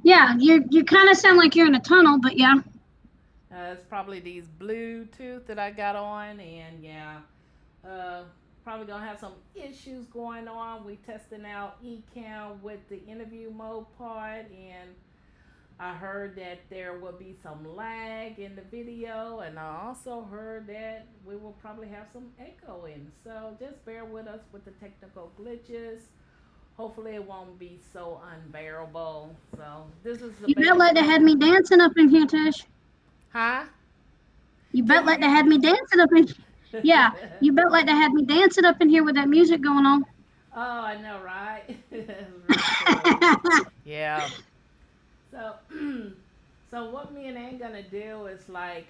Yeah, you kind of sound like you're in a tunnel, but yeah. It's probably these Bluetooth that I got on, and yeah, uh, probably gonna have some issues going on. We testing out eCam with the interview mode part, and I heard that there will be some lag in the video, and I also heard that we will probably have some echoing. So just bear with us with the technical glitches. Hopefully, it won't be so unbearable. So this is the You bet beta like they had version. me dancing up in here, Tish. Huh? You Can bet you like they hear had me? me dancing up in. Yeah, you bet like they had me dancing up in here with that music going on. Oh, I know, right? It's really cool. Yeah. So, so what me and Ann gonna do is like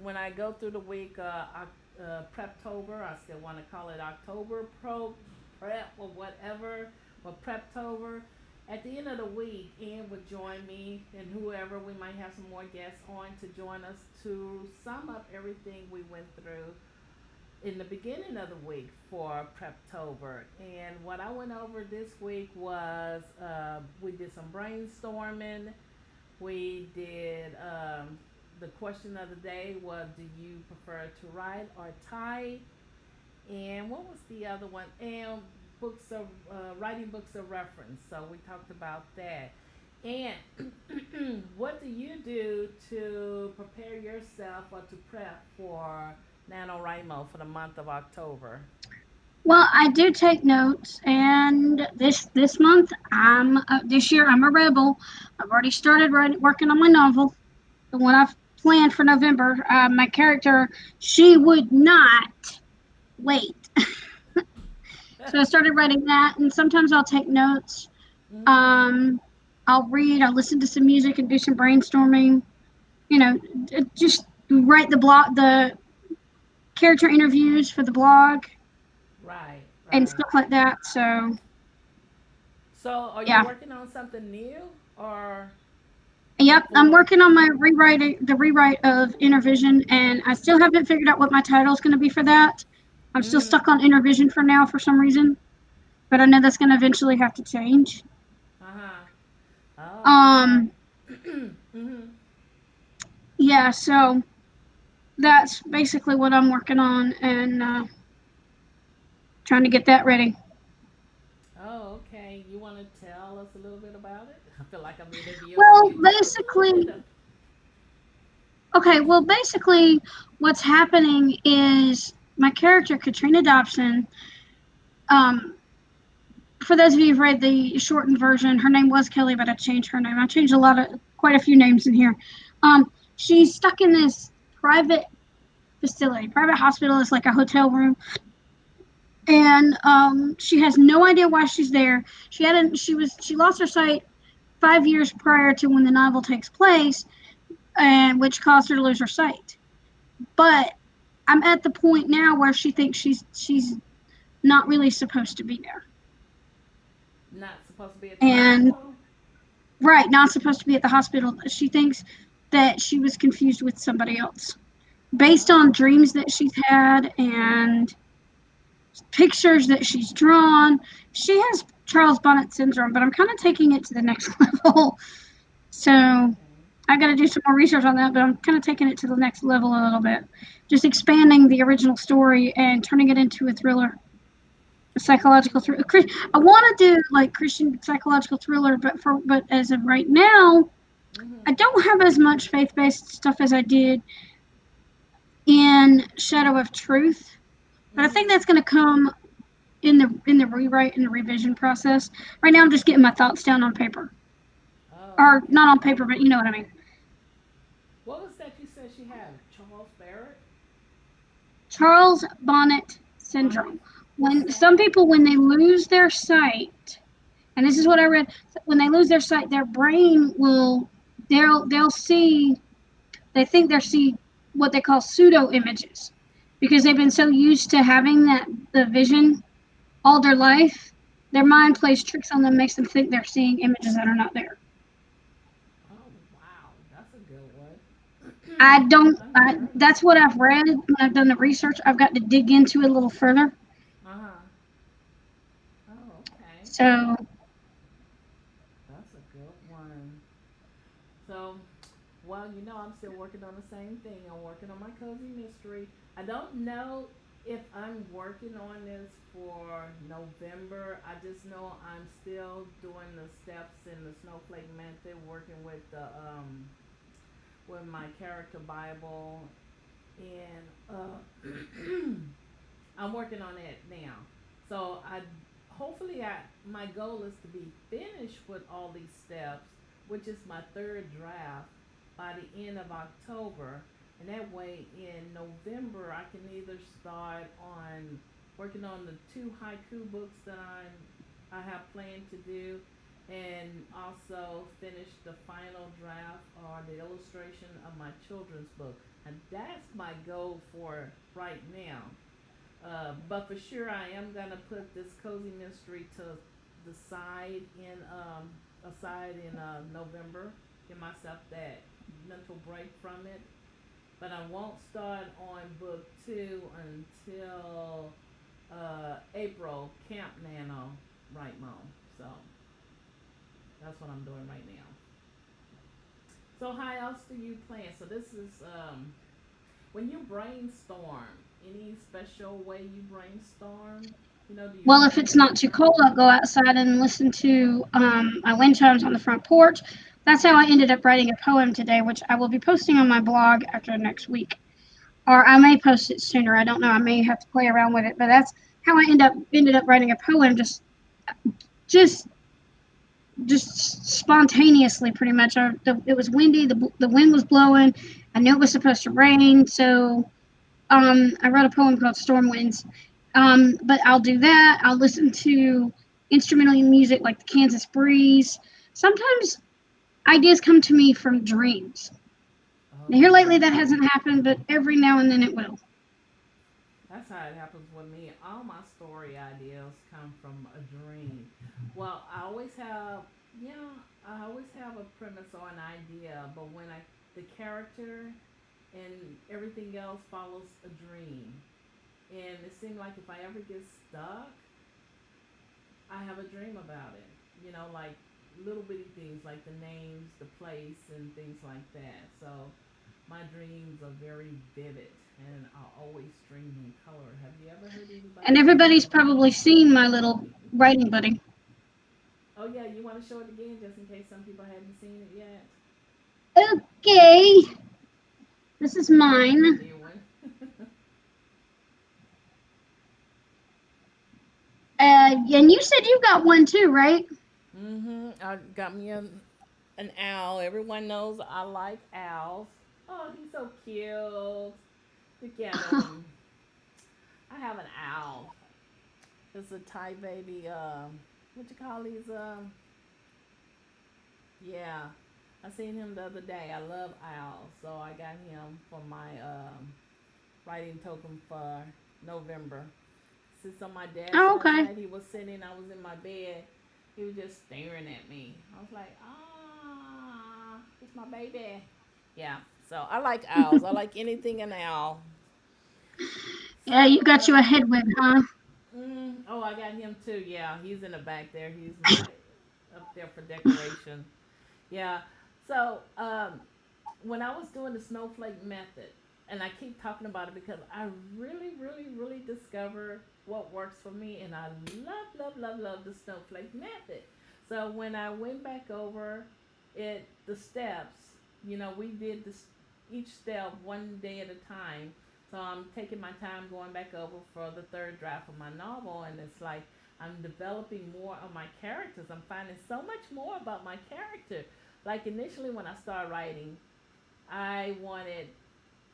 when I go through the week, Preptober. I still want to call it October Prep or whatever, or Preptober. At the end of the week, Ann would join me and whoever we might have some more guests on to join us to sum up everything we went through in the beginning of the week for Preptober. And what I went over this week was we did some brainstorming. We did the question of the day was, do you prefer to write or type? And what was the other one? And books of writing books of reference. So we talked about that. And what do you do to prepare yourself or to prep for NaNoWrimo for the month of October? Well, I do take notes, and this month this year I'm a rebel. I've already started working on my novel, the one I've planned for November. My character, she would not wait, so I started writing that, and sometimes I'll take notes. Mm-hmm. Um, I'll read, I'll listen to some music, and do some brainstorming. You know, just write the character interviews for the blog Right, and right. stuff like that. So So, are you yeah. working on something new or Yep, I'm for? working on my rewrite of Intervision, and I still haven't figured out what my title is going to be for that. I'm still Mm-hmm. stuck on Intervision for now for some reason, but I know that's going to eventually have to change. Uh huh. Oh, Um, okay. Mm-hmm. yeah, so that's basically what I'm working on and trying to get that ready. Oh, okay. You want to tell us a little bit about it? I feel like I'm interviewing Well, you. Tell us a little bit. basically, okay, well, basically, what's happening is my character, Katrina Dobson, um, for those of you who've read the shortened version, her name was Kelly, but I changed her name. I changed quite a few names in here. She's stuck in this private facility, private hospital. It's like a hotel room, and she has no idea why she's there. She lost her sight 5 years prior to when the novel takes place, and which caused her to lose her sight. But I'm at the point now where she thinks she's not really supposed to be there, Not supposed to be at the and hospital. right, not supposed to be at the hospital. She thinks that she was confused with somebody else based on Oh. dreams that she's had and pictures that she's drawn. She has Charles Bonnet syndrome, but I'm kind of taking it to the next level. So Okay. I got to do some more research on that, but I'm kind of taking it to the next level a little bit. Just expanding the original story and turning it into a thriller, a psychological thriller. I want to do like Christian psychological thriller, but as of right now, I Mm-hmm. don't have as much faith-based stuff as I did in Shadow of Truth, but I think Mm-hmm. that's going to come in the rewrite and the revision process. Right now, I'm just getting my thoughts down on paper, Oh, or not on okay. paper, but you know what I mean. What was that you said she had? Charles Barrett? Charles Bonnet Bonnet? syndrome. What's When some that? people, when they lose their sight, and this is what I read, when they lose their sight, their brain will they'll see they think they're see what they call pseudo images because they've been so used to having that the vision all their life, their Mm-hmm. mind plays tricks on them, makes them think they're seeing images that are not there. Oh, wow. That's a good one. I don't. I never heard of That's that. what I've read when I've done the research. I've got to dig into it a little further. Uh-huh. Oh, okay. So That's a good one. So, well, I'm still working on the same thing. I'm working on my cozy mystery. I don't know if I'm working on this for November. I just know I'm still doing the steps in the Snowflake Method, working with my character Bible, and I'm working on that now. So I hopefully I my goal is to be finished with all these steps, which is my third draft by the end of October. And that way in November I can either start on working on the two haiku books that I have planned to do, and also finish the final draft or the illustration of my children's book. And that's my goal for right now. But for sure, I am gonna put this cozy mystery to the side in November. Give myself that mental break from it. But I won't start on book two until April, Camp NaNoWrimo. So that's what I'm doing right now. So how else do you plan? So this is when you brainstorm. Any special way you brainstorm? Do you Well, have if any? it's not too cold, I'll go outside and listen to my wind chimes on the front porch. That's how I ended up writing a poem today, which I will be posting on my blog after next week. Or I may post it sooner. I don't know. I may have to play around with it, but that's how I ended up writing a poem just just spontaneously, pretty much. It was windy. The wind was blowing. I knew it was supposed to rain, so I wrote a poem called Storm Winds. But I'll do that. I'll listen to instrumental music like the Kansas Breeze. Sometimes ideas come to me from dreams. Now, here lately Okay. that hasn't happened, but every now and then it will. That's how it happens with me. All my story ideas come from a dream. Well, I always have a premise or an idea, but when the character and everything else follows a dream. And it seemed like if I ever get stuck, I have a dream about it. Like little bitty things like the names, the place, and things like that. So my dreams are very vivid, and I always dream in color. Have you ever heard And anybody dream everybody's in color? probably seen my little writing buddy. Oh yeah, you want to show it again just in case some people hadn't seen it yet? Okay, this is That might be a mine. new one. And you said you got one too, right? I got me an owl. Everyone knows I like owls. Oh, he's so cute. Look at him. I have an owl. It's a Thai baby. What you call these? Yeah, I seen him the other day. I love owls, so I got him for my writing token for November. Since on my dad's Oh, last okay. night, he was sitting. I was in my bed. He was just staring at me. I was like, ah, it's my baby. Yeah. So I like owls. I like anything an owl. Yeah, So you got you a headwind, huh? oh, I got him too. Yeah, he's in the back there. He's my up there for decoration. Yeah. So when I was doing the snowflake method, and I keep talking about it because I really, really, really discovered what works for me, and I love, love, love, love the snowflake method. So when I went back over the steps, we did this each step one day at a time. So I'm taking my time going back over for the third draft of my novel, and it's like I'm developing more of my characters. I'm finding so much more about my character. Like initially when I started writing, I wanted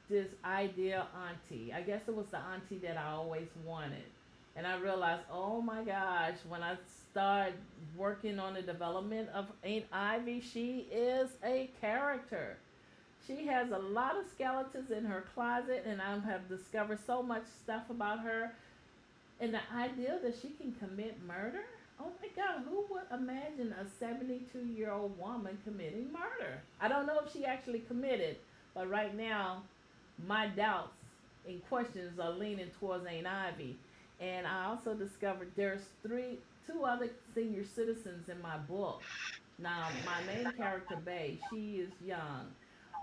this ideal auntie. I guess it was the auntie that I always wanted. And I realized, oh my gosh, when I started working on the development of Aunt Ivy, she is a character. She has a lot of skeletons in her closet, and I have discovered so much stuff about her. And the idea that she can commit murder? Oh my God, who would imagine a 72-year-old woman committing murder? I don't know if she actually committed, but right now, my doubts and questions are leaning towards Aunt Ivy. And I also discovered two other senior citizens in my book Now, my main character, Bay, she is young,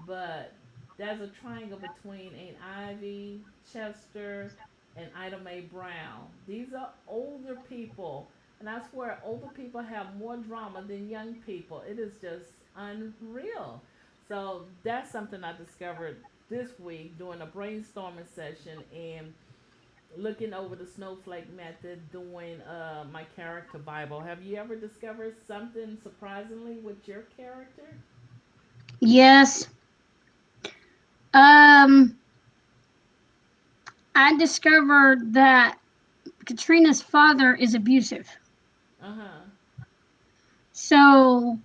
but there's a triangle between Aunt Ivy, Chester, and Ida Mae Brown. These are older people, and I swear, older people have more drama than young people. It is just unreal. So that's something I discovered this week during a brainstorming session and looking over the Snowflake Method, doing my character Bible. Have you ever discovered something surprisingly with your character? Yes. Um, I discovered that Katrina's father is abusive. Uh huh. So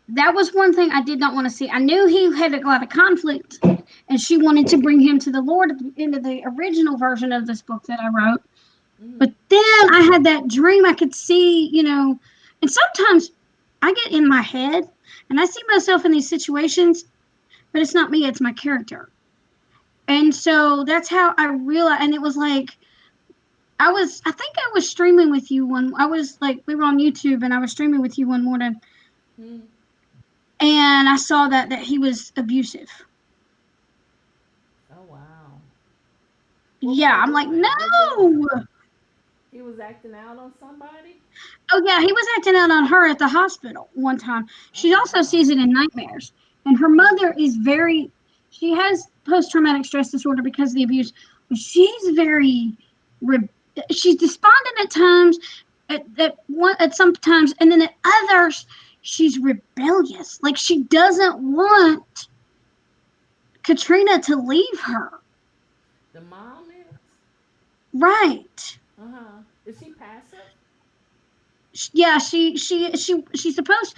that was one thing I did not want to see. I knew he had a lot of conflict, and she wanted to bring him to the Lord at the end of the original version of this book that I wrote. But Mm-hmm. then I had that dream. I could see, and sometimes I get in my head and I see myself in these situations, but it's not me, it's my character. And so that's how I realized. And it was like, I think I was streaming with you I was like, we were on YouTube and I was streaming with you one morning Mm-hmm. and I saw that he was abusive. Oh wow. What was Yeah, he I'm like, doing? Was it no. he was acting out on somebody? Oh yeah, he was acting out on her at the hospital one time. She Oh also wow. sees it in nightmares. And her Mm-hmm. mother is she has post traumatic stress disorder because of the abuse, but she's very re- she's despondent at times, at some times, and then at others she's rebellious. Like she doesn't want Katrina to leave her. The mom is. Right. Uh huh. Is she passive? Yeah, she's supposed.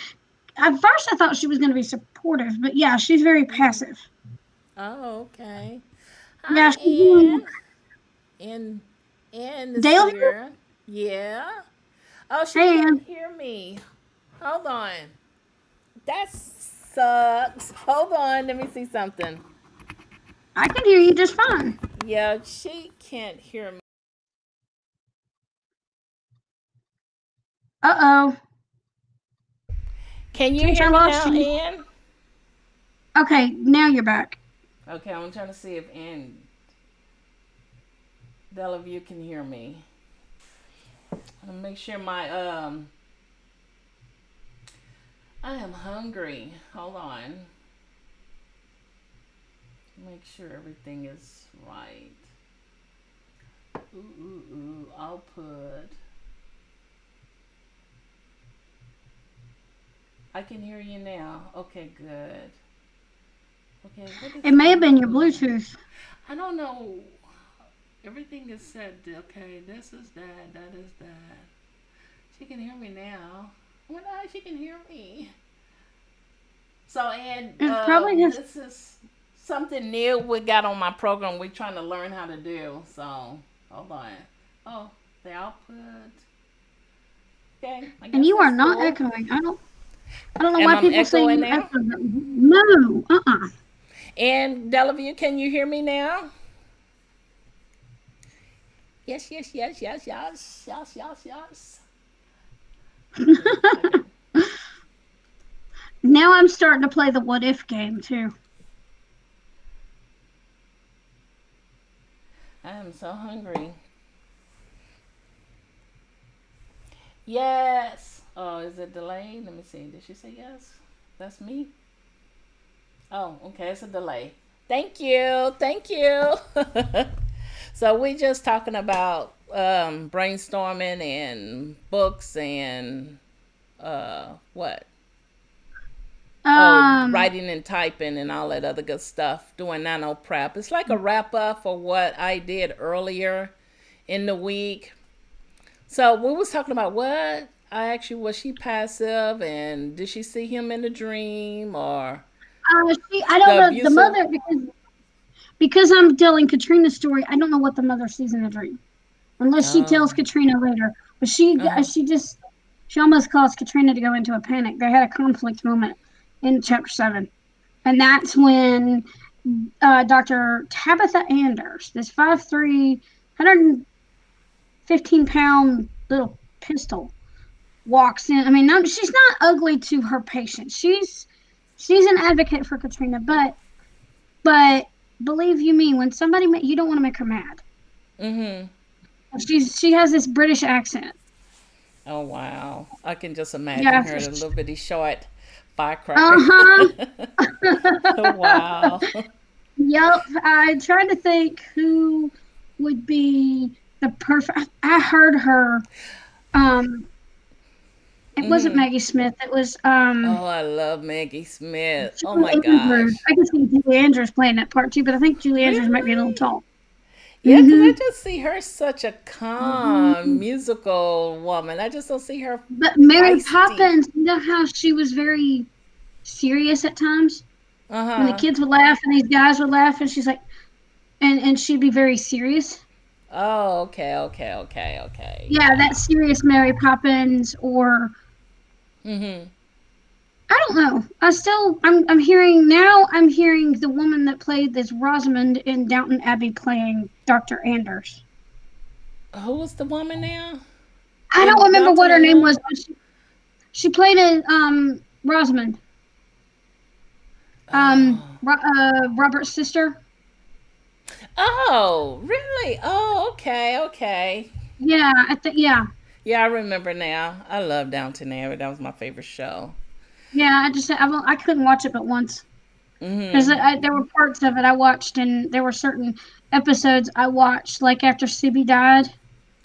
At first, I thought she was going to be supportive, but yeah, she's very Mm-hmm. passive. Oh okay. Yeah, Hi, she's doing. Ann. Ann. Ann is Dale here. here. Yeah. Oh, she Hey, can't Ann. hear me. Hold on. That sucks. Hold on. Let me see something. I can hear you just fine. Yeah, she can't hear me. Uh oh. Can you Tish, hear I me lost now, you. Ann? Okay, now you're back. Okay, I'm trying to see if Ann Delavue can hear me. I'm gonna make sure my I am hungry. Hold on. Make sure everything is right. Ooh, ooh, ooh. I'll put. I can hear you now. Okay, good. Okay, what is It may have been your Haiku? Bluetooth. I don't know. Everything is set. Okay, this is that. That is that. She can hear me now. Well, no, she can hear me. So, and It probably has. this is something new we got on my program. We're trying to learn how to do. So, hold on. Oh, the output. Okay, I And guess you are that's not cool. echoing. I don't know Am why I people say echoing you now? echo. No. And Delavue, can you hear me now? Yes, yes, yes, yes, yes, yes, yes, yes. Give me a second. Now I'm starting to play the what if game too. I am so hungry. Yes. Oh, is it delayed? Let me see. Did she say yes? That's me. Oh, okay. It's a delay. Thank you. Thank you. So we just talking about brainstorming and books and what? Oh, Um. writing and typing and all that other good stuff. Doing Nano Prep. It's like a wrap up for what I did earlier in the week. So we was talking about what I actually was she passive and did she see him in a dream or I don't the know the abusive? mother because I'm telling Katrina's story. I don't know what the mother sees in the dream unless she Oh, tells Katrina later. But uh huh, she almost caused Katrina to go into a panic. They had a conflict moment in chapter 7, and that's when Dr. Tabitha Anders, this 5'3", 115-pound little pistol, walks in. I mean, no, she's not ugly to her patients. She's an advocate for Katrina, but believe you me, when somebody you don't want to make her mad. Mm-hmm. She has this British accent. Oh wow. I can just imagine Yeah. her, the little bitty short firecracker. Uh-huh. Wow. Yep. I tried to think who would be the perfect. I heard her. Um, it wasn't Mm-hmm. Maggie Smith. It was Oh, I love Maggie Smith. Oh Julie my Andrews. gosh. I can see Julie Andrews playing that part too, but I think Julie Andrews might be a little Really? tall. Yeah, because I Mm-hmm. just see her such a calm Mm-hmm. musical woman. I just don't see her But Mary feisty. Poppins, you know how she was very serious at times when the Uh-huh. kids would laugh and these guys would laugh, and she's like, and she'd be very serious. Oh, okay, okay, okay, okay. Yeah, Yeah. that serious Mary Poppins, or Mm-hmm. I don't know. I'm hearing now. I'm hearing the woman that played this Rosamond in Downton Abbey playing Dr. Anders. Who was the woman now? I don't In remember what Downton her name Abbey? was, but she played a Rosamond, Oh. Robert's sister. Oh, really? Oh, okay, okay. Yeah, I think yeah. Yeah, I remember now. I love Downton Abbey. That was my favorite show. Yeah, I couldn't watch it but once because Mm-hmm. there were parts of it I watched, and there were certain episodes I watched, like after Sibby died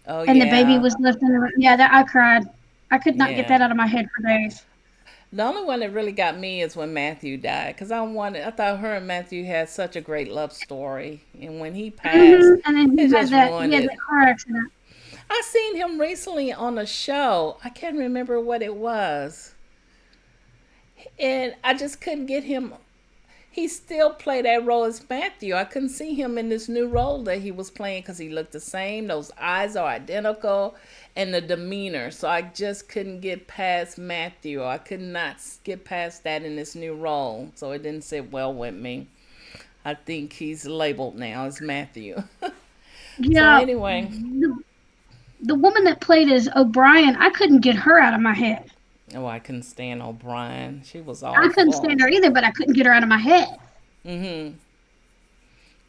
Oh and the baby yeah. was left in the room. Yeah, that I cried. I could not get Yeah. that out of my head for days. The only one that really got me is when Matthew died, because I thought her and Matthew had such a great love story, and when he passed, And then it just he ruined had it. that car accident. I seen him recently on a show. I can't remember what it was, and I just couldn't get him. He still played that role as Matthew. I couldn't see him in this new role that he was playing because he looked the same. Those eyes are identical, and the demeanor. So I just couldn't get past Matthew. I could not get past that in this new role. So it didn't sit well with me. I think he's labeled now as Matthew. So Yeah, anyway, the woman that played as O'Brien, I couldn't get her out of my head. oh, I couldn't stand O'Brien. She was I couldn't stand awful. her either, but I couldn't get her out of my head. Mm-hmm.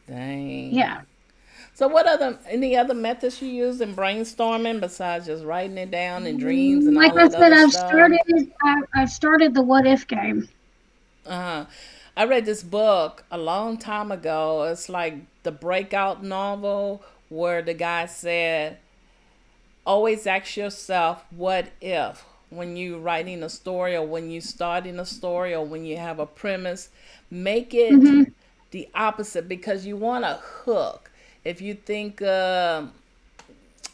Dang. Yeah. So what other any other methods you use in brainstorming besides just writing it down in dreams and Like all I that said, other stuff? I've started the what if game. Uh-huh. I read this book a long time ago. It's like the breakout novel where the guy said, always ask yourself, what if? When you writing a story or when you starting a story or when you have a premise, make it Hmm. the opposite because you want a hook. If you think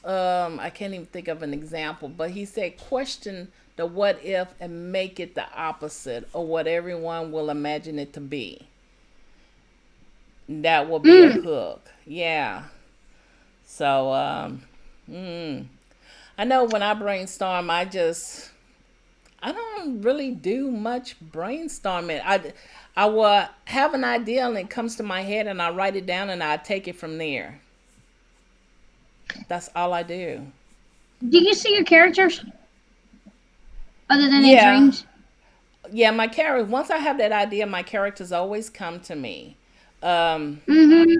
I can't even think of an example, but he said question the what if and make it the opposite of what everyone will imagine it to be. That will be a Mm. hook. Yeah. So mm, I know when I brainstorm, I don't really do much brainstorming. I will have an idea and it comes to my head and I write it down and I take it from there. That's all I do. Do you see your characters other than in Yeah, dreams? yeah. My character. Once I have that idea, my characters always come to me. Um, Hmm.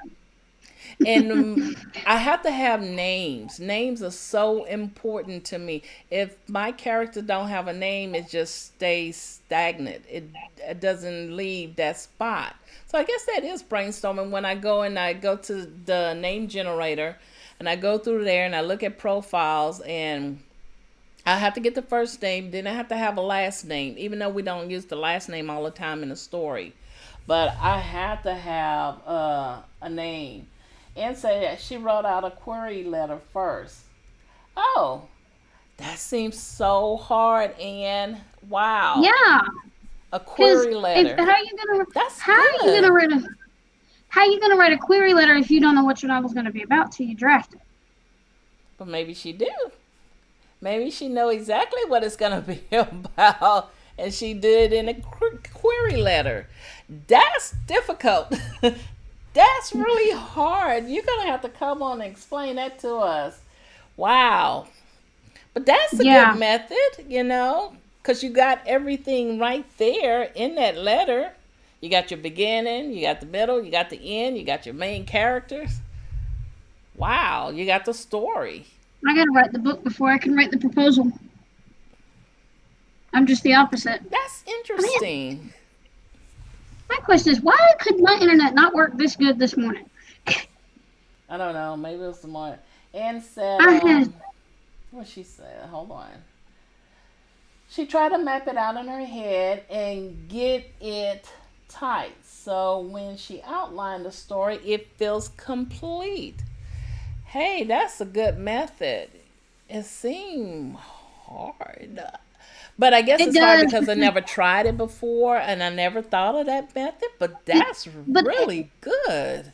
and I have to have names. Names are so important to me. If my character don't have a name, it just stays stagnant. It doesn't leave that spot. So I guess that is brainstorming. When I go and I go to the name generator, and I go through there and I look at profiles and I have to get the first name, then I have to have a last name, even though we don't use the last name all the time in the story. But I have to have a name. And say that she wrote out a query letter first. Oh, that seems so hard, and wow, Yeah, a because query if letter. That's how are you gonna good. write a how are you gonna write a query letter if you don't know what your novel's gonna be about till you draft it? But maybe she do. Maybe she know exactly what it's gonna be about, and she did it in a query letter. That's difficult. That's really hard. You're gonna have to come on and explain that to us. Wow. But that's a good Yeah. method, because you got everything right there in that letter. You got your beginning, you got the middle, you got the end, you got your main characters. Wow, you got the story. I gotta write the book before I can write the proposal. I'm just the opposite. That's I mean, interesting. my question is, why could my internet not work this good this morning? I don't know. Maybe it was more. Anne said, I had, what she said? Hold on. She tried to map it out in her head and get it tight. So when she outlined the story, it feels complete. Hey, that's a good method. It seemed hard. But I guess it it's hard does, because I never tried it before and I never thought of that method. But that's but really good.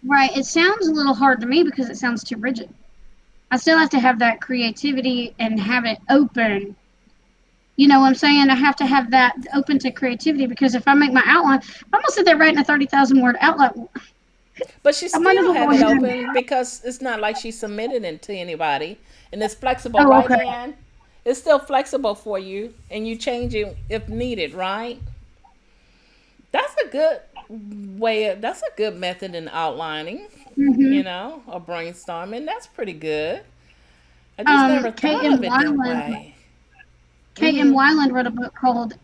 right, it sounds a little hard to me because it sounds too rigid. I still have to have that creativity and have it open. You know what I'm saying? I have to have that open to creativity because if I make my outline, if I'm gonna sit there writing a 30,000 word outline, But she I might as still well go have it ahead and. open because it's not like she submitted it to anybody. And it's flexible, Oh, right, okay. Ann? It's still flexible for you and you change it if needed, right? That's a good that's a good method in outlining, Mm-hmm. or brainstorming. That's pretty good. I just never thought K.M. of it that Wyland. way. K.M. Mm-hmm. Wyland wrote a book called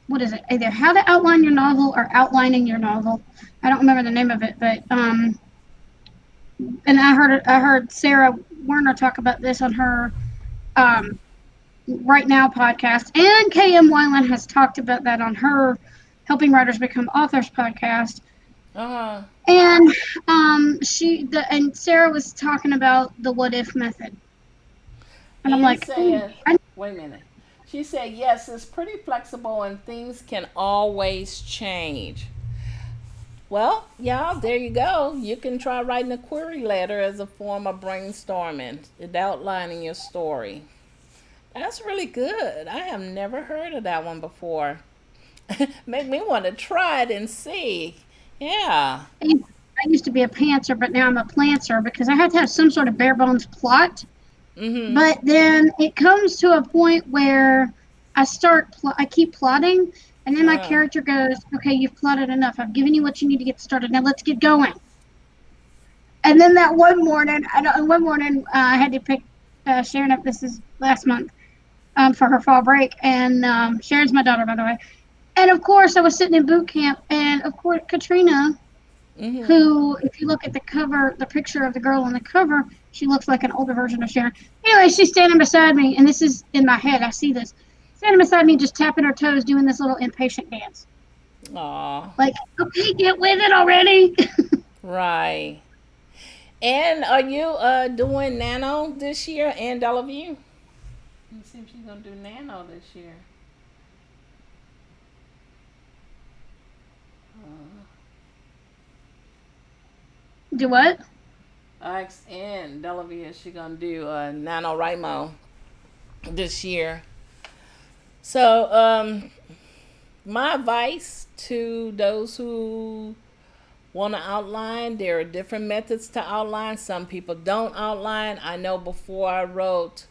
what is it? Either How to Outline Your Novel or Outlining Your Novel. I don't remember the name of it, but and I heard Sarah Werner talk about this on her um Right Now podcast, and K.M. Wyland has talked about that on her Helping Writers Become Authors podcast. Uh-huh. And and Sarah was talking about the what if method, and I'm Ann like, ooh, said, wait a minute. She said, yes, it's pretty flexible and things can always change. Well, y'all, there you go. You can try writing a query letter as a form of brainstorming and outlining your story. That's really good. I have never heard of that one before. Make me want to try it and see. Yeah. I used to be a pantser, but now I'm a planter because I have to have some sort of bare bones plot. Mm-hmm. But then it comes to a point where I keep plotting, and then my Uh, character goes, "Okay, you've plotted enough. I've given you what you need to get started. Now let's get going." And then that one morning, I had to pick Sharon up. This is last month for her fall break, and Sharon's my daughter, by the way. And of course, I was sitting in boot camp, and of course, Katrina, mm-hmm. who, if you look at the cover, the picture of the girl on the cover, she looks like an older version of Sharon. Anyway, she's standing beside me, and this is in my head. I see this. Standing beside me, just tapping her toes, doing this little impatient dance. Aw. Like, okay, get with it already. Right. And are you doing Nano this year and all of you? Let's see if she's gonna do Nano this year. Uh, Do what? Alex and Delavia, she gonna do NaNoWrimo this year. So, my advice to those who want to outline, there are different methods to outline. Some people don't outline. I know before I wrote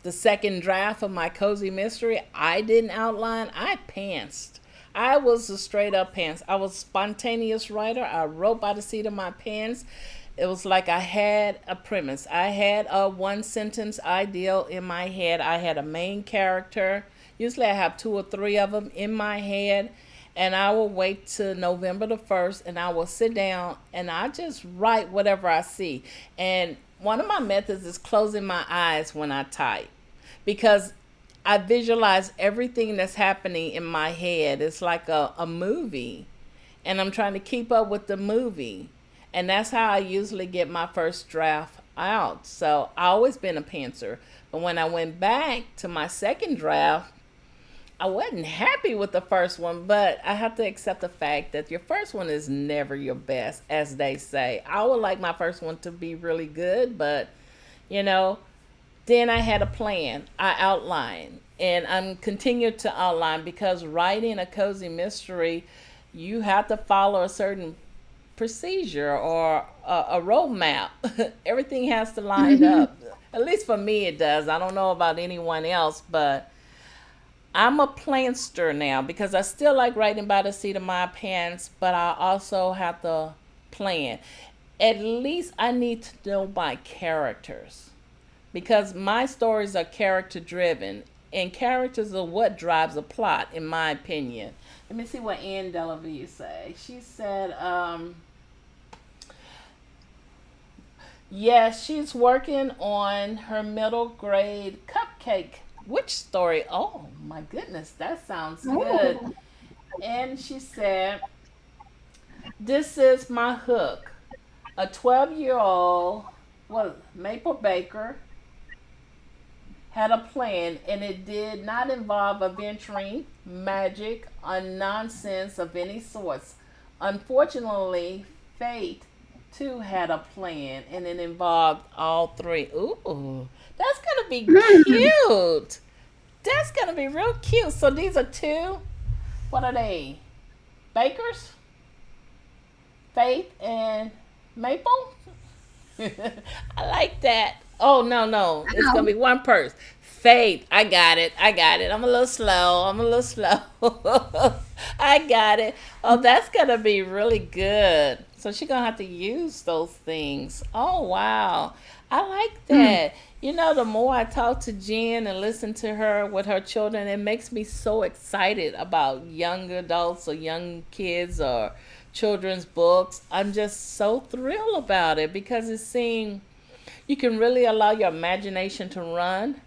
the second draft of my cozy mystery, I didn't outline. I pantsed. I was a straight up pants. I was a spontaneous writer. I wrote by the seat of my pants. It was like I had a premise. I had a one sentence ideal in my head. I had a main character. Usually I have two or three of them in my head. And I will wait till November the 1st and I will sit down and I just write whatever I see. And one of my methods is closing my eyes when I type because I visualize everything that's happening in my head. It's like a movie, and I'm trying to keep up with the movie. And that's how I usually get my first draft out. So I always been a pantser. But when I went back to my second draft, I wasn't happy with the first one, but I have to accept the fact that your first one is never your best, as they say. I would like my first one to be really good, but you know, then I had a plan. I outlined, and I'm continued to outline because writing a cozy mystery, you have to follow a certain procedure or a roadmap. Everything has to line Mm-hmm. up. At least for me, it does. I don't know about anyone else, but I'm a planster now because I still like writing by the seat of my pants, but I also have to plan. At least I need to know my characters because my stories are character driven, and characters are what drives a plot, in my opinion. Let me see what Ann Delavue say. She said, yes, she's working on her middle grade cupcake. Which story? Oh my goodness, that sounds good. Oh. And she said, this is my hook. A 12-year-old, what, Maple Baker had a plan, and it did not involve adventuring, magic, or nonsense of any sorts. Unfortunately, fate too had a plan, and it involved all three. Ooh, that's gonna be cute. That's gonna be real cute. So these are two. What are they? Bakers, Faith, and Maple. I like that. Oh no, no, it's gonna Wow. be one person. Faith, I got it. I got it. I'm a little slow. I'm a little slow. I got it. Oh, that's gonna be really good. So she's gonna have to use those things. Oh wow, I like Mm. that. You know, the more I talk to Jen and listen to her with her children, it makes me so excited about young adults or young kids or children's books. I'm just so thrilled about it because it seems you can really allow your imagination to run,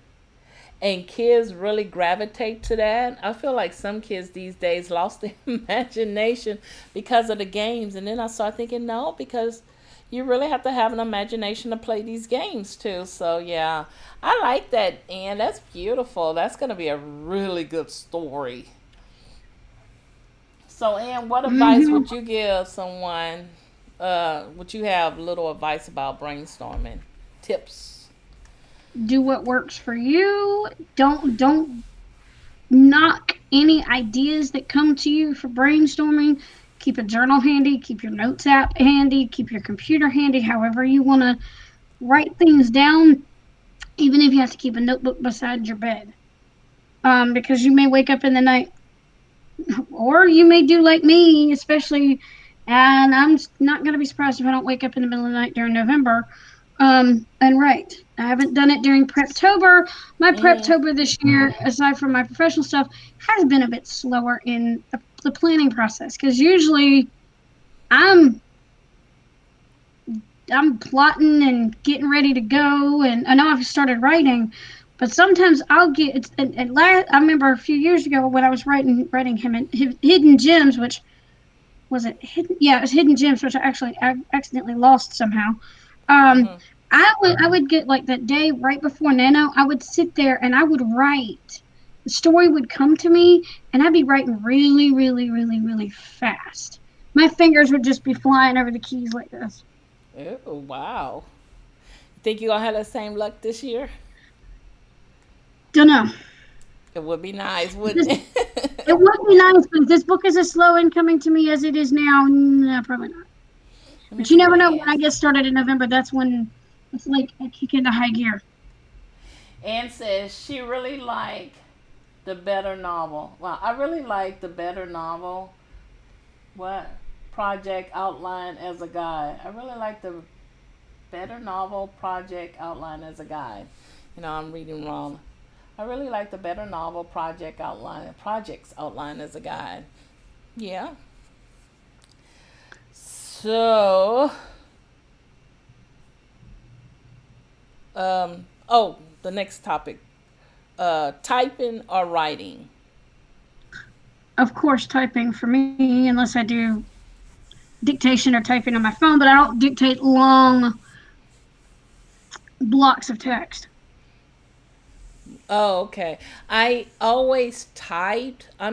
and kids really gravitate to that. I feel like some kids these days lost their imagination because of the games, and then I started thinking, no, because you really have to have an imagination to play these games too. So yeah, I like that, and that's beautiful. That's gonna be a really good story. So, Ann, what advice Hmm. would you give someone? Would you have little advice about brainstorming tips? Do what works for you. Don't knock any ideas that come to you for brainstorming. Keep a journal handy, keep your notes app handy, keep your computer handy, however you want to write things down, even if you have to keep a notebook beside your bed. Because you may wake up in the night, or you may do like me, especially, and I'm not going to be surprised if I don't wake up in the middle of the night during November. And right, I haven't done it during Preptober. My Mm-hmm. Preptober this year, aside from my professional stuff, has been a bit slower in the planning process because usually I'm I'm plotting and getting ready to go, and I know I've started writing, but sometimes I'll get it's and I remember a few years ago when I was writing him in Hidden Gems, which was it hidden? Yeah, it was Hidden Gems, which I accidentally lost somehow. Um, Mm-hmm. I would get like that day right before Nano. I would sit there and I would write. The story would come to me, and I'd be writing really, really, really, really fast. My fingers would just be flying over the keys like this. Oh wow! Think you gonna have the same luck this year? Don't know. It would be nice, This, wouldn't it it? would be nice, but if this book is as slow in coming to me as it is now, no, probably not. Let me But you see never what know when Ann I get said. started in November. That's when it's like I kick into high gear. Ann says she really liked the better novel. Well, I really like the better novel. What? Project outline as a guide. I really like the better novel project outline as a guide. You know, I'm reading wrong. I really like the better novel projects outline as a guide. Yeah. So, oh, the next topic. Typing or writing? Of course, typing for me, unless I do dictation or typing on my phone, but I don't dictate long blocks of text. Oh, okay. I always typed. I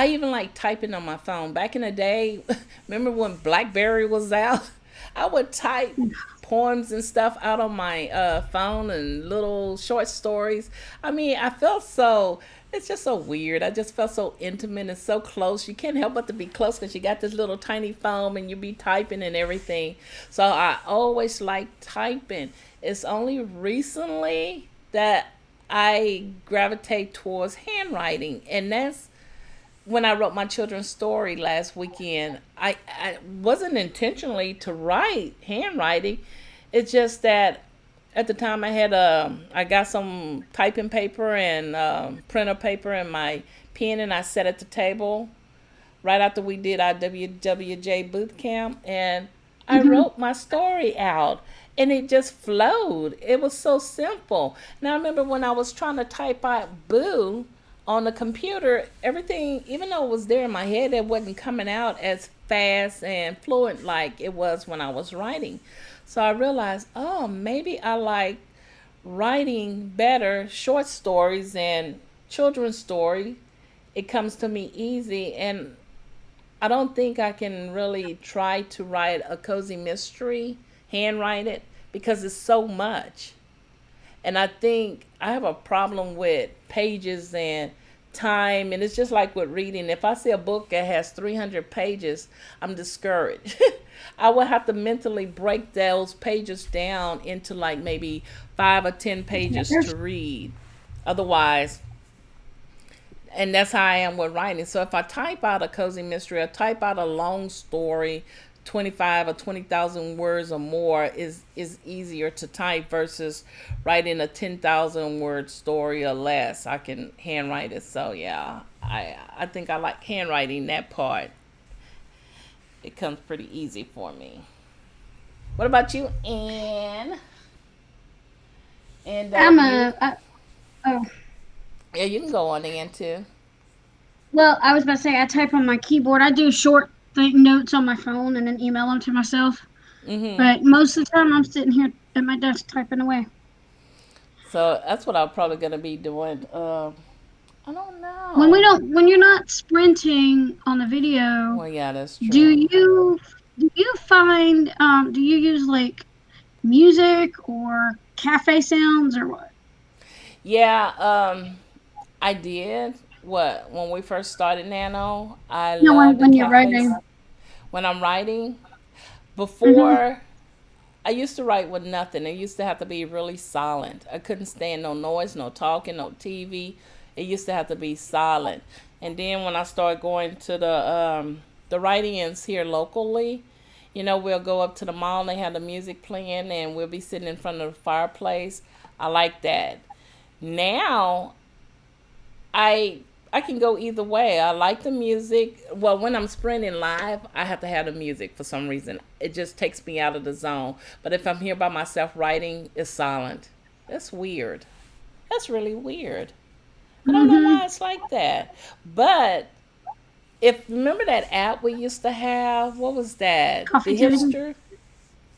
even like typing on my phone. Back in the day, remember when Blackberry was out? I would type poems and stuff out on my phone and little short stories. I felt so It's just so weird. I just felt so intimate and so close. You can't help but to be close because you got this little tiny phone and you be typing and everything. So I always like typing. It's only recently that I gravitate towards handwriting, and that's when I wrote my children's story last weekend. I wasn't intentionally to write handwriting. It's just that at the time I got some typing paper and printer paper and my pen, and I sat at the table right after we did our WWJ boot camp, and I Hmm. wrote my story out, and it just flowed. It was so simple. Now I remember when I was trying to type out boo on the computer, everything, even though it was there in my head, it wasn't coming out as fast and fluent like it was when I was writing. So I realized, oh, maybe I like writing better short stories and children's story. It comes to me easy, and I don't think I can really try to write a cozy mystery, handwrite it, because it's so much. And I think I have a problem with pages and time. And it's just like with reading. If I see a book that has 300 pages, I'm discouraged. I would have to mentally break those pages down into like maybe 5 or 10 pages to read. Otherwise, and that's how I am with writing. So if I type out a cozy mystery or type out a long story, 25 or 20,000 words or more is easier to type versus writing a 10,000 word story or less. I can handwrite it. So yeah, I think I like handwriting that part. It comes pretty easy for me. What about you, Anne? I'm NW? oh, Yeah, you can go on Anne too. well, I was about to say I type on my keyboard. I do short notes on my phone and then email them to myself. Mhm. But most of the time, I'm sitting here at my desk typing away. So that's what I'm probably gonna be doing. I don't When we know. don't, when you're not sprinting on the video, Well, yeah, that's do true. you find do you use like music or cafe sounds or what? Yeah, I did. What when we first started Nano, I No, love the when you're cafes. writing. When I'm writing, Mhm. before I used to write with nothing. It used to have to be really silent. I couldn't stand no noise, no talking, no TV. It used to have to be silent. And then when I started going to the write-ins here locally, we'll go up to the mall and they have the music playing and we'll be sitting in front of the fireplace. I like that. Now I I can go either way. I like the music. Well, when I'm sprinting live, I have to have the music for some reason. It just takes me out of the zone. But if I'm here by myself writing, it's silent. That's weird. That's really weird. I don't know Mhm. why it's like that. But if remember that app we used to have, what was that? Coffee The table. hipster?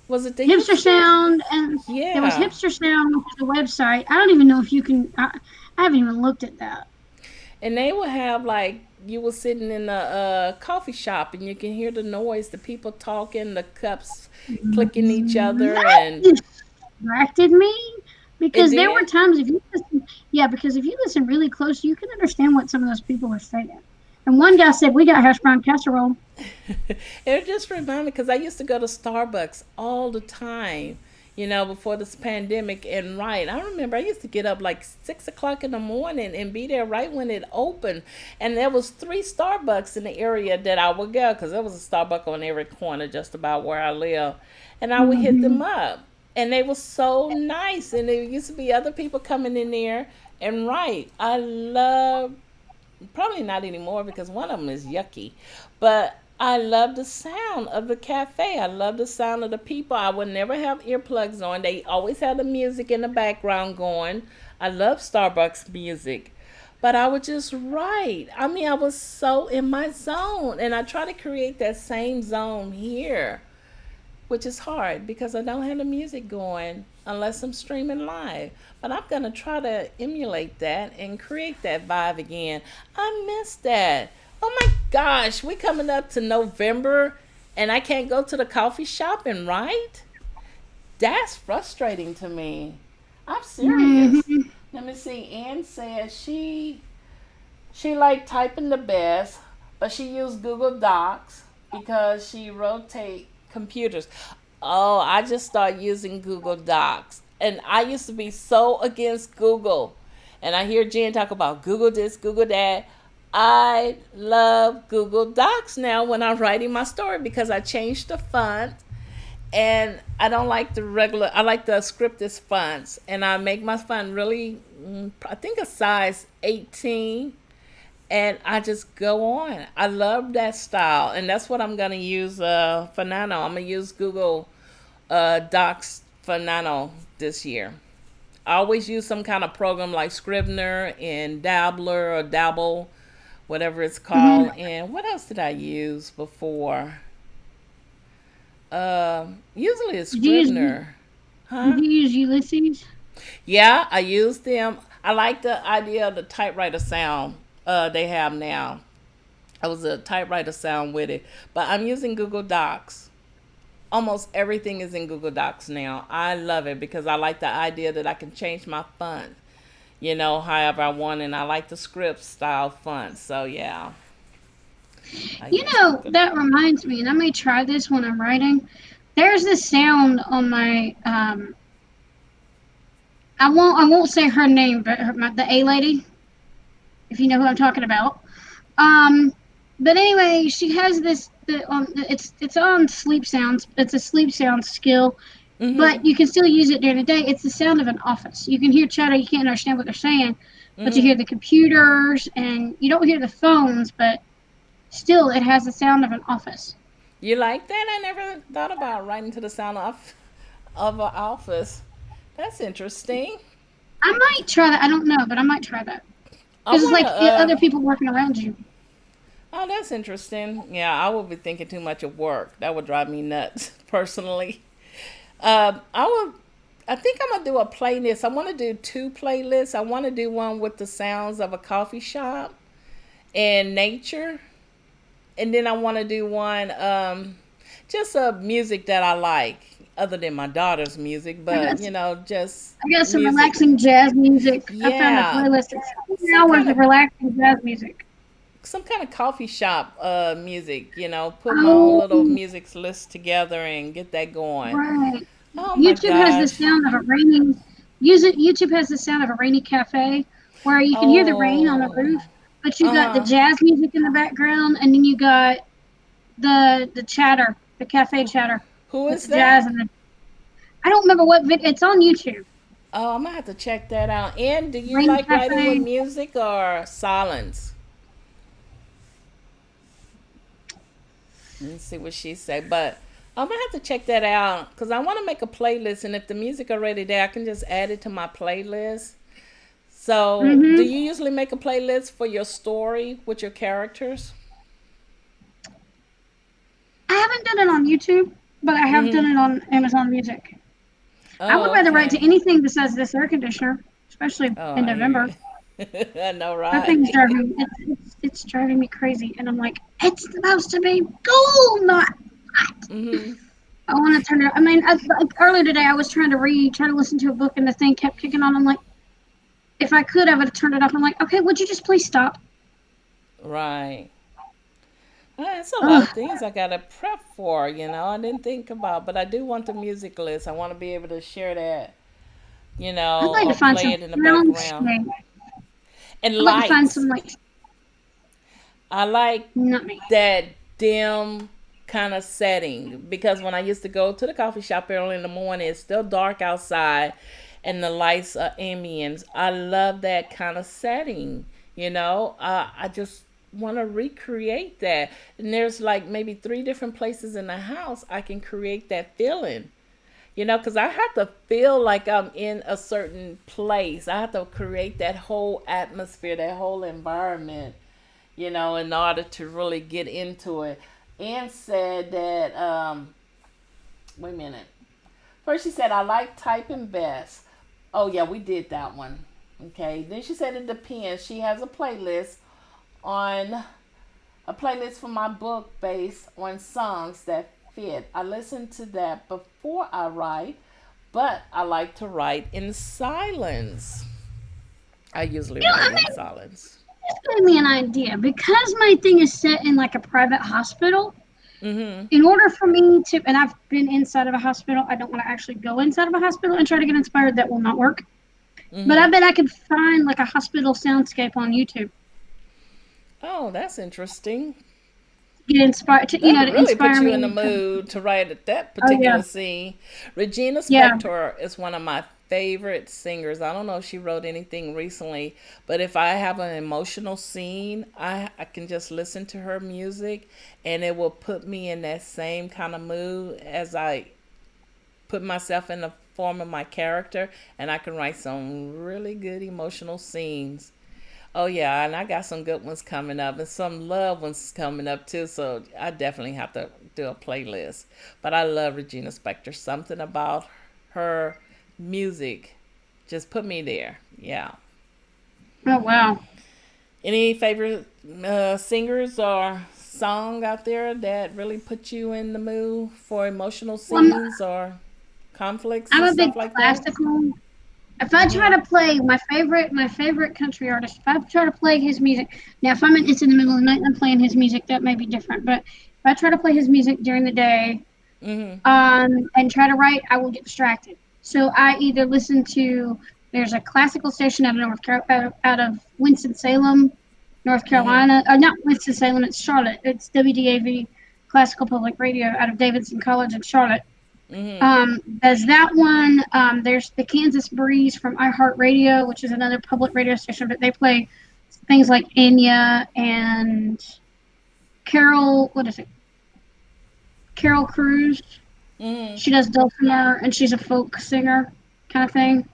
Was it the Hipster hipster? Sound, and there was Yeah. Hipster Sound, which is a website. I don't even know if you can. I haven't even looked at that. And they would have like you were sitting in a coffee shop and you can hear the noise, the people talking, the cups clicking each other, and That distracted me it because there were did. times if you listen, yeah, because if you listen really close, you can understand what some of those people are saying. And one guy said, "We got hash brown casserole." It just reminded me because I used to go to Starbucks all the time, before this pandemic. And right, I remember I used to get up like 6 o'clock in the morning and be there right when it opened. And there was 3 Starbucks in the area that I would go because there was a Starbucks on every corner just about where I live. And I would hit them Hmm. up. And they were so nice. And there used to be other people coming in there. And right, I love probably not anymore because one of them is yucky. But I love the sound of the cafe. I love the sound of the people. I would never have earplugs on. They always had the music in the background going. I love Starbucks music. But I would just write. I mean, I was so in my zone. And I try to create that same zone here, which is hard because I don't have the music going unless I'm streaming live. But I'm gonna try to emulate that and create that vibe again. I miss that. Oh my gosh, we coming up to November and I can't go to the coffee shop and write? That's frustrating to me. I'm serious. Hmm. Let me see. Ann said she She liked typing the best, but she used Google Docs because she rotate computers. Oh, I just started using Google Docs. And I used to be so against Google. And I hear Jen talk about Google this, Google that. I love Google Docs now when I'm writing my story because I changed the font, and I don't like the regular. I like the scripted fonts, and I make my font really. I think a size 18, and I just go on. I love that style, and that's what I'm gonna use for Nano. I'm gonna use Google Docs for Nano this year. I always use some kind of program like Scrivener and Dabbler or Dabble, whatever it's Mm-hmm. called. And what else did I use before? Usually it's Did you use Scrivener. Did Huh? you use Ulysses? Yeah, I use them. I like the idea of the typewriter sound they have now. I was a typewriter sound with it, but I'm using Google Docs. Almost everything is in Google Docs now. I love it because I like the idea that I can change my font, however I want, and I like the script style font. So yeah, I You use know, Google that Docs. reminds me, and I may try this when I'm writing. There's this sound on my I won't say her name, but the A lady, if you know who I'm talking about. Um, but anyway, she has this. It's on sleep sounds. It's a sleep sound skill, Mhm. but you can still use it during the day. It's the sound of an office. You can hear chatter. You can't understand what they're saying, but you hear Mhm. the computers and you don't hear the phones. But still, it has the sound of an office. You like that? I never thought about writing to the sound of an office. That's interesting. I might try that. I don't know, but I might try that I because it's wanna. like other people working around you. Oh, that's interesting. Yeah, I would be thinking too much of work. That would drive me nuts, personally. I would. I think I'm gonna do a playlist. I want to do two playlists. I want to do one with the sounds of a coffee shop and nature, and then I want to do one just a music that I like, other than my daughter's music, I but got just I got some music. relaxing jazz music. I found a Yeah, playlist of 7 some hours kind of of relaxing jazz music. coffee shop music. Put my own Oh, little music list together and get that going. right. Oh my YouTube has the gosh. sound of a raining. Use it. YouTube has the sound of a rainy cafe, where you can hear the rain on the Oh. roof, but you got the Uh-huh. jazz music in the background, and then you got the chatter, the cafe Who, chatter who with is the jazz that? and the. I don't remember what it's on YouTube. Oh, I'm gonna have to check that out. And do you Rain like writing with cafe. music or silence? Let's see what she said. But I'm gonna have to check that out because I want to make a playlist, and if the music already there, I can just add it to my playlist. So, do Mhm. you usually make a playlist for your story with your characters? I haven't done it on YouTube, but I have done Mm-hmm. it on Amazon Music. I would Oh, rather write to okay. anything besides this air conditioner, especially Oh, in I hear November. you. I know, That right? thing's driving it's driving me crazy, and I'm like, it's supposed to be cool, not hot. Mm-hmm. I want to turn it. I mean, like earlier today, I was trying to listen to a book, and the thing kept kicking on. I'm like, if I could, I would have turned it off. I'm like, okay, would you just please stop? Right. It's a lot Ugh. of things I gotta prep for. I didn't think about, but I do want the music list. I want to be able to share that, I'd like to or find play some it in the background. soundscape. And I'd like to find lights. some like I like not me. that dim kind of setting because when I used to go to the coffee shop early in the morning, it's still dark outside and the lights are ambience. I love that kind of setting. I just want to recreate that. And there's like maybe three different places in the house I can create that feeling. Because I have to feel like I'm in a certain place. I have to create that whole atmosphere, that whole environment, in order to really get into it. And said that, wait a minute. First, she said, I like typing best. Oh, yeah, we did that one. Okay. Then she said it depends. She has on a playlist for my book based on songs that fit. I listen to that before I write, but I like to write in silence. I usually You know, write I in mean, silence. just gave me an idea. Because my thing is set in like a private hospital, Mm-hmm. in order for me to, and I've been inside of a hospital, I don't want to actually go inside of a hospital and try to get inspired. That will not work. But I Mm-hmm. bet I could find like a hospital soundscape on YouTube Oh, that's interesting. to get inspired to, That would to really put inspire you in the me to. mood to write at that Oh yeah, particular scene. Regina yeah. Spektor is one of my favorite singers. I don't know if she wrote anything recently, but if I have an emotional scene, I can just listen to her music and it will put me in that same kind of mood as I put myself in the form of my character, and I can write some really good emotional scenes. Oh yeah, and I got some good ones coming up and some love ones coming up too. So I definitely have to do a playlist. But I love Regina Spektor. Something about her music just put me there. Yeah. Oh wow. Any favorite singers or song out there that really put you in the mood for emotional Well, scenes or conflicts I'm and a big stuff like that? classical. If I try Mhm. to play my favorite country artist, if I try to play his music, now if it's in the middle of the night and I'm playing his music, that may be different. But if I try to play his music during the day, Mhm. and try to write, I will get distracted. So I either listen to there's a classical station out of Winston Salem, North Mhm. Carolina. Not Winston Salem, it's Charlotte. It's WDAV Classical Public Radio out of Davidson College in Charlotte. Mhm. There's that one. There's the Kansas Breeze from iHeartRadio, which is another public radio station, but they play things like Enya and Carol. What is it? Carol Cruz. Mhm. She does dulcimer, and she's a folk singer kind of thing.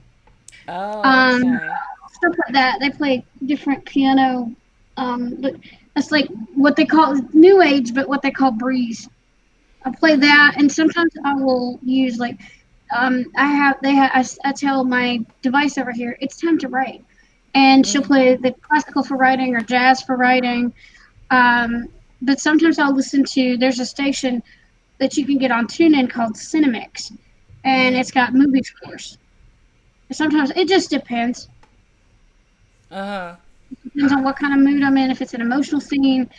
Oh, Um, okay. Stuff like that. They play different piano. But that's like what they call new age, but what they call breeze. I play that, Mm. and sometimes I will use like I have they have I tell my device over here it's time to write, and she'll Mm. play the classical for writing or jazz for writing. Um, but sometimes I'll listen to there's a station that you can get on TuneIn called Cinemix, and Mm. it's got movie scores. Sometimes it just depends. Uh-huh. Depends on what kind of mood I'm in. If it's an emotional scene,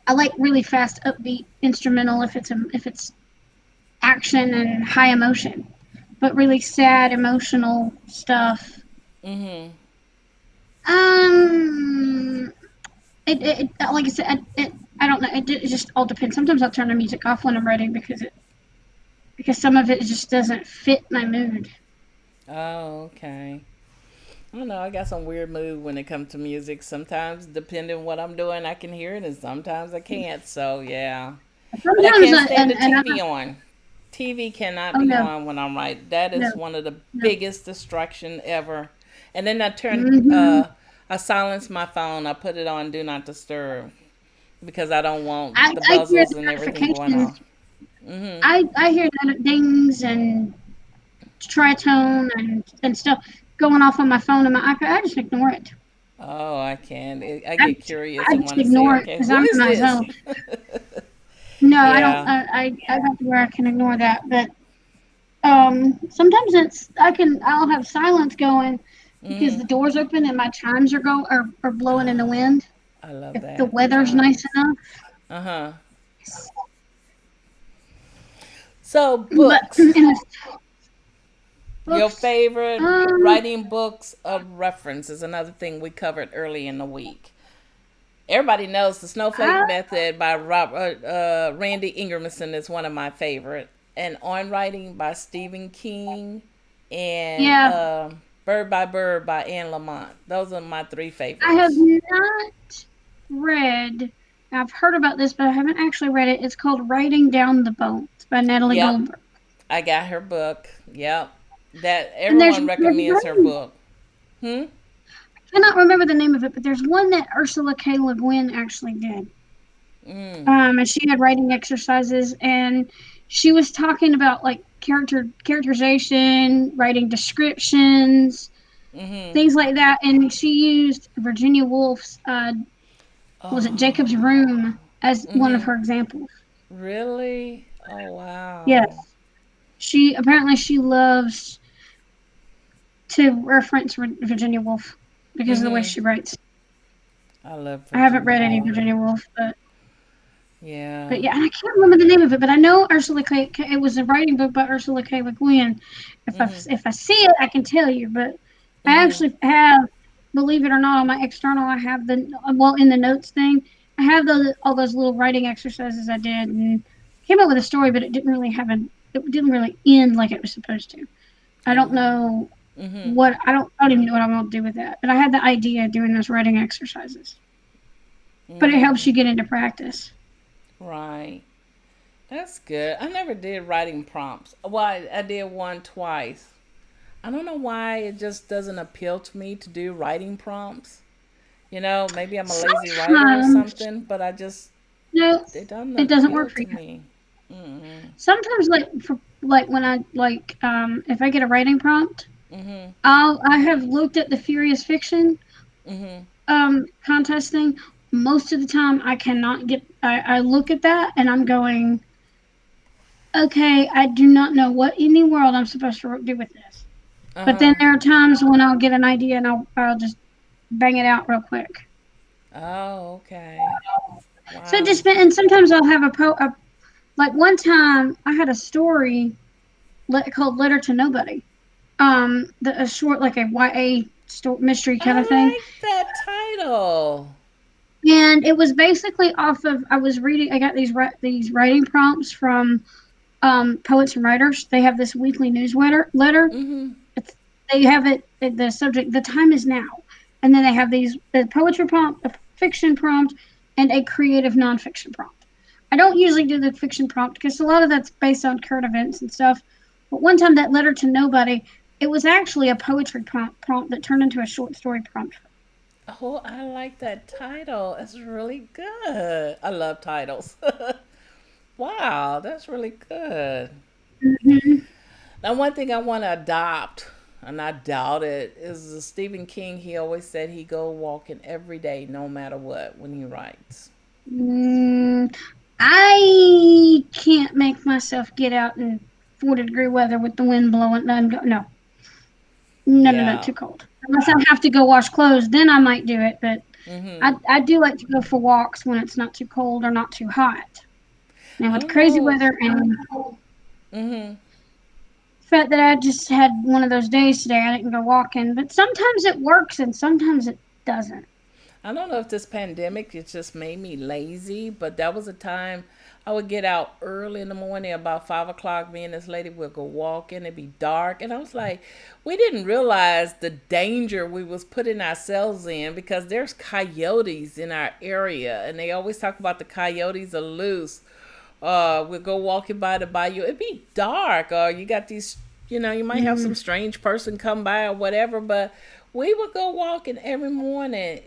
I like really fast, upbeat instrumental. If it's action and high emotion, but really sad, emotional stuff. Mhm. Um, like I said, I don't know. It just all depends. Sometimes I'll turn the music off when I'm writing because some of it just doesn't fit my mood. Oh, okay. I don't know. I got some weird mood when it comes to music. Sometimes, depending on what I'm doing, I can hear it, and sometimes I can't. So yeah. But I Sometimes can't I stand the and I'm TV on. TV cannot oh be no on when I'm writing. That no is one of the no. biggest distraction ever. And then Hmm. I silence my phone. I put it on do not disturb because I don't want the I hear buzzles the and everything going notifications. off. Mhm. I hear the dings and tritone and stuff going off on my phone and my iPad. I just ignore it. Oh, I can. I I get just, curious I and just want to say, ignore it okay, because who I'm in is my this? zone. No, I don't. Yeah. I got to where I can ignore that, but sometimes I'll have silence going because Mhm. the door's open and my chimes are blowing in the Oh, wind. I love If the that. weather's nice Chimes. enough, Uh huh. So, but books. Your books. favorite Um, writing books of reference is another thing we covered early in the week. Everybody knows the Snowflake I, Method by Randy Ingermanson is one of my favorite, and On Writing by Stephen King, and yeah, Bird by Bird by Anne Lamott. Those are my three I have favorites. not read. I've heard about this, but I haven't actually read it. It's called Writing Down the Bones by Natalie Yep, Goldberg. I got her book. Yep, that And everyone there's recommends her one, book. Hmm. I cannot remember the name of it, but there's one that Ursula K. Le Guin actually did. Mm. And she had writing exercises, and she was talking about like characterization, writing descriptions, Mhm. things like that. And she used Virginia Woolf's was it Jacob's Oh. Room as one of Mhm. her examples. Really? Oh wow. Yes, she loves to reference Virginia Woolf because of the way Mhm. she writes. I love I haven't Virginia read any Woolf. Virginia Woolf, but Yeah. yeah, and I can't remember the name of it. But I know Ursula K. It was a writing book by Ursula K. Le Guin. Mhm. If I see it, I can tell you. But I Mhm. actually have, believe it or not, on my external, I have the well in the notes thing. I have all those little writing exercises I did and came up with a story, but it didn't really have an. It didn't really end like it was supposed to. I don't know Mhm. what I don't even know what I'm gonna do with that. But I had the idea of doing those writing exercises. But it helps Mhm. you get into practice. Right. That's good. I never did writing prompts. Well, I did one twice. I don't know why it just doesn't appeal to me to do writing prompts. Maybe I'm a lazy writer or Sometimes, something, but I just no, it doesn't it doesn't work appeal for to you. me. Mm. Sometimes, like when I if I get a writing prompt, Mhm. I have looked at the Furious Fiction Mhm. contest thing. Most of the time, I cannot get. I look at that and I'm going, okay, I do not know what in the world I'm supposed to do with this. Uh But then huh. there are times when I'll get an idea and I'll just bang it out real quick. Oh, okay. So it Wow. just and sometimes I'll have like one time I had a story called Letter to Nobody. A short like a YA mystery kind of thing, I like that title. and it was basically off of I was reading. I got these writing prompts from poets and writers. They have this weekly newsletter. Mhm. It's, they have the subject. The time is now, and then they have these the poetry prompt, a fiction prompt, and a creative nonfiction prompt. I don't usually do the fiction prompt because a lot of that's based on current events and stuff. But one time that Letter to Nobody, it was actually a poetry prompt that turned into a short story prompt. Oh, I like that title. It's really good. I love titles. Wow, that's really good. Mm-hmm. Now, one thing I want to adopt, and I doubt it, is Stephen King. He always said he go walking every day, no matter what, when he writes. Mm, I can't make myself get out in 40-degree weather with the wind blowing. No, no, Yeah. too cold. Unless I have to go wash clothes, then I might do it. But Mhm. I do like to go for walks when it's not too cold or not too hot. Now I with don't crazy know. weather and Mhm. the fact that I just had one of those days today, I didn't go walking. But sometimes it works and sometimes it doesn't. I don't know if this pandemic it just made me lazy, but that was a time I would get out early in the morning, about 5 o'clock. Me and this lady would go walking. It'd be dark, and I was like, we didn't realize the danger we was putting ourselves in because there's coyotes in our area, and they always talk about the coyotes are loose. We'll go walking by the bayou. It'd be dark, or you got these. You might have Mm, some strange person come by or whatever, but we would go walking every morning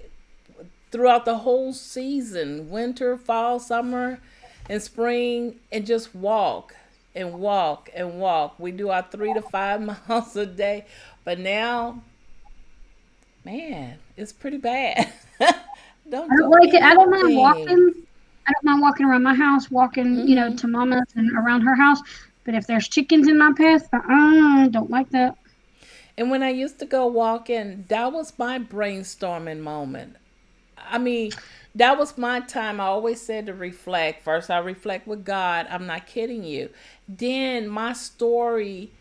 throughout the whole season, winter, fall, summer, and spring, and just walk and walk and walk. We do our 3 to 5 miles a day, but now, man, it's pretty bad. I Don't don't do like it. I don't mind anything. walking. I don't mind walking around my house, walking, Hmm. to Mama's and around her house. But if there's chickens in my path, I don't like that. And when I used to go walking, that was my brainstorming moment. I mean, that was my time. I always said to reflect. First, I reflect with God. I'm not kidding you. Then my story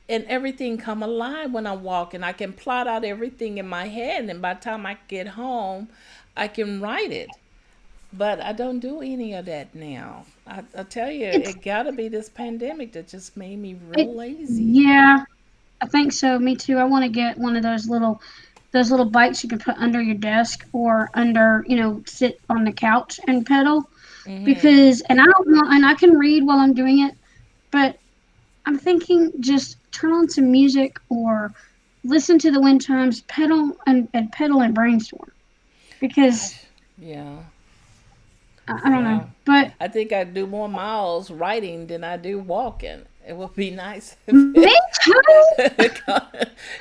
and everything come alive when I'm walking. I can plot out everything in my head, and by the time I get home, I can write it. But I don't do any of that now. I tell you, It's it got to be this pandemic that just made me real it. lazy. Yeah, I think so. Me too. I want to get one of those little bikes you can put under your desk or under, sit on the couch and pedal. Mhm. Because and I don't want and I can read while I'm doing it, but I'm thinking just turn on some music or listen to the wind chimes, and pedal and brainstorm. Because Yeah. I don't know, Yeah. but I think I do more miles writing than I do walking. It would be nice if me too. if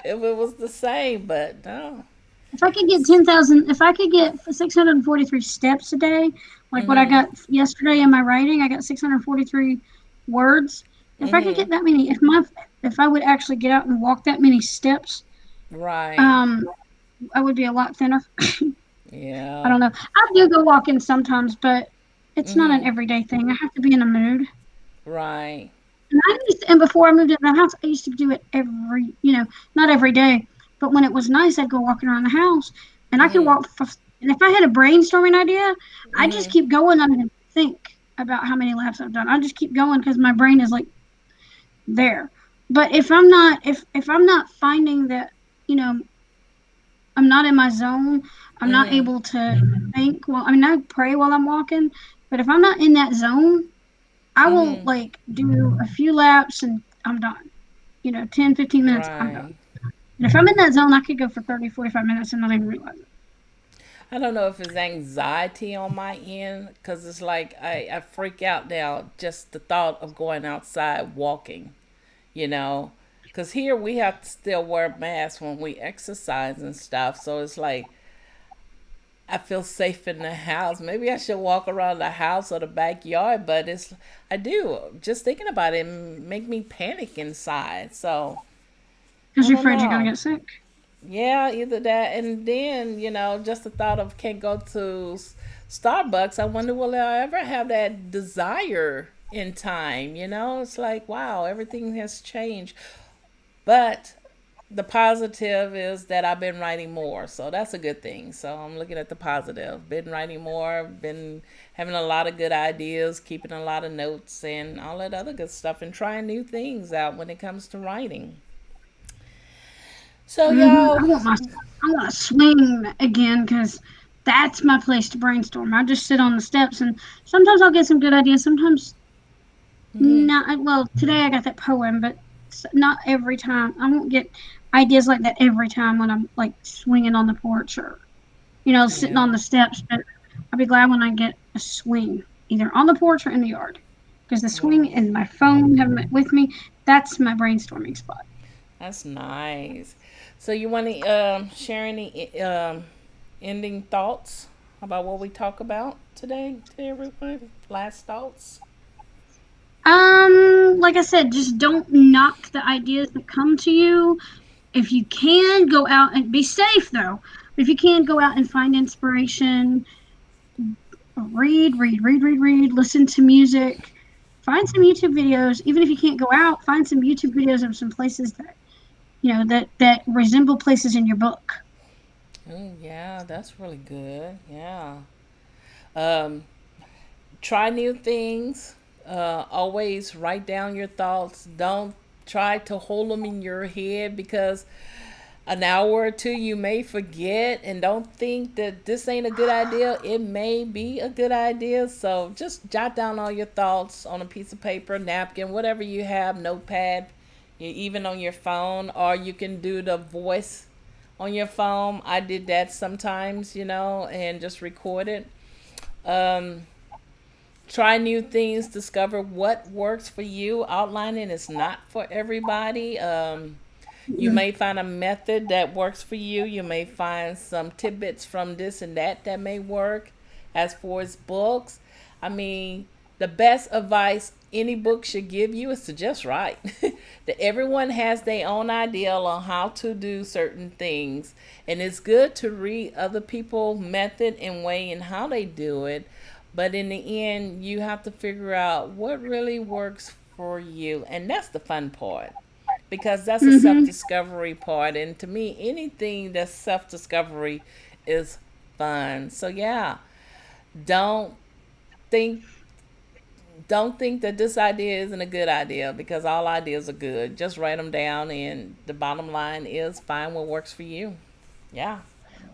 it was the same, but no. If I could get 10,000, if I could get 643 steps a day, like what I Mhm. got yesterday in my writing, I got 643 words. If I could Mhm. get that many, if I would actually get out and walk that many steps, Right. um, I would be a lot thinner. I Yeah. don't know. I do go walking sometimes, but it's not an Mhm. everyday thing. I have to be in a mood. Right. And before I moved into the house, I used to do it not every day, but when it was nice, I'd go walking around the house, and I could Mhm. walk. And if I had a brainstorming idea, I just Mhm. keep going. I don't even think about how many laps I've done. I just keep going because my brain is like there. But if I'm not finding that, you know, I'm not in my zone, I'm not Mhm. able to think. Well, I mean, I pray while I'm walking, but if I'm not in that zone, I will Mhm. like do a few laps and I'm done. 10, 15 minutes, I'm done. Right. And if I'm in that zone, I could go for 30, 45 minutes and not even realize it. I don't know if it's anxiety on my end because it's like I freak out now just the thought of going outside walking, you know. Because here we have to still wear masks when we exercise and stuff. So it's like I feel safe in the house. Maybe I should walk around the house or the backyard, but I do. Just thinking about it make me panic inside. So Because I you're don't afraid you're going to know. get sick. Yeah, either that, and then just the thought of can't go to Starbucks. I wonder will I ever have that desire in time? It's like wow, everything has changed. But the positive is that I've been writing more, so that's a good thing. So I'm looking at the positive. Been writing more. Been having a lot of good ideas, keeping a lot of notes, and all that other good stuff, and trying new things out when it comes to writing. So y'all. I want to swing again because that's my place to brainstorm. I just sit on the steps and sometimes I'll get some good ideas. Sometimes Mhm. not. Well, today I got that poem, but not every time. I won't get ideas like that every time when I'm like swinging on the porch or sitting Yeah. on the steps. But I'll be glad when I get a swing, either on the porch or in the yard. Because the swing Right. and my phone having it with me, that's my brainstorming spot. That's nice. So you want to share any ending thoughts about what we talk about today to everyone? Last thoughts. Like I said, just don't knock the ideas that come to you. If you can, go out and be safe though. If you can, go out and find inspiration, read, listen to music, find some YouTube videos. Even if you can't go out, find some YouTube videos of some places that that resemble places in your book. Oh yeah, that's really good. Yeah. Um, Try new things. Always write down your thoughts. Don't try to hold them in your head because an hour or two you may forget, and don't think that this ain't a good idea. It may be a good idea. So just jot down all your thoughts on a piece of paper, napkin, whatever you have, notepad, even on your phone, or you can do the voice on your phone. I did that sometimes, and just record it. um, Try new things, discover what works for you. Outlining is not for everybody. You may find a method that works for you. You may find some tidbits from this and that may work. As for as books, I mean, the best advice any book should give you is to just write. That everyone has their own idea on how to do certain things, and it's good to read other people's method and way and how they do it. But in the end, you have to figure out what really works for you, and that's the fun part because that's a self Mm-hmm. discovery part. And to me, anything that's self discovery is fun. So yeah, don't think don't think that this idea isn't a good idea because all ideas are good. Just write them down, and the bottom line is find what works for you. Yeah,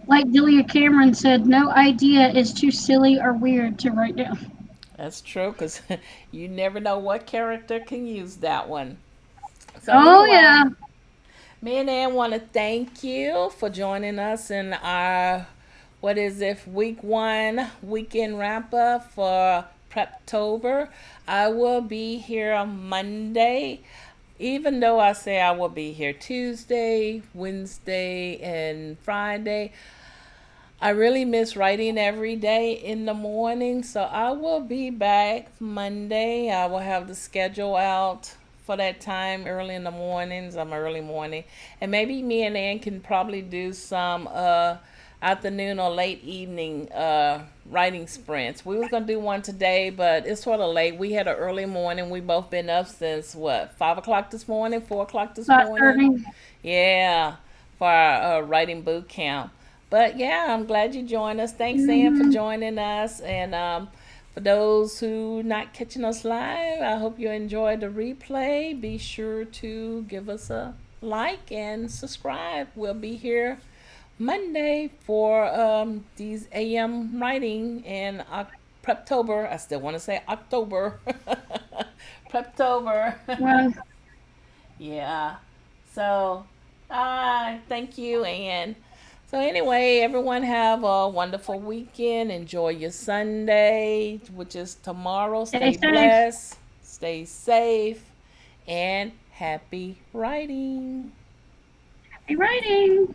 Like Delia Cameron said, no idea is too silly or weird to write down. that's true because you never know what character can use that one. So Oh anyway, yeah. me and Ann want to thank you for joining us in our, what is it, week one weekend wrap up for Preptober. I will be here on Monday, even though I say I will be here Tuesday, Wednesday, and Friday. I really miss writing every day in the morning, so I will be back Monday. I will have the schedule out for that time early in the mornings. I'm early morning, and maybe me and Ann can probably do some afternoon or late evening writing sprints. We was gonna do one today, but it's sort of late. We had an early morning. We both been up since what, 5 o'clock this morning, 4 o'clock this morning. 5:30. Yeah, for our writing boot camp. But yeah, I'm glad you joined us. Thanks, Ann, for Mhm. joining us. And for those who not catching us live, I hope you enjoyed the replay. Be sure to give us a like and subscribe. We'll be here Monday for these AM writing and Preptober. I still want to say October. Preptober. Well, Yeah. So, thank you. And so, anyway, everyone have a wonderful weekend. Enjoy your Sunday, which is tomorrow. stay Stay safe. blessed, stay safe, and happy writing. Happy writing.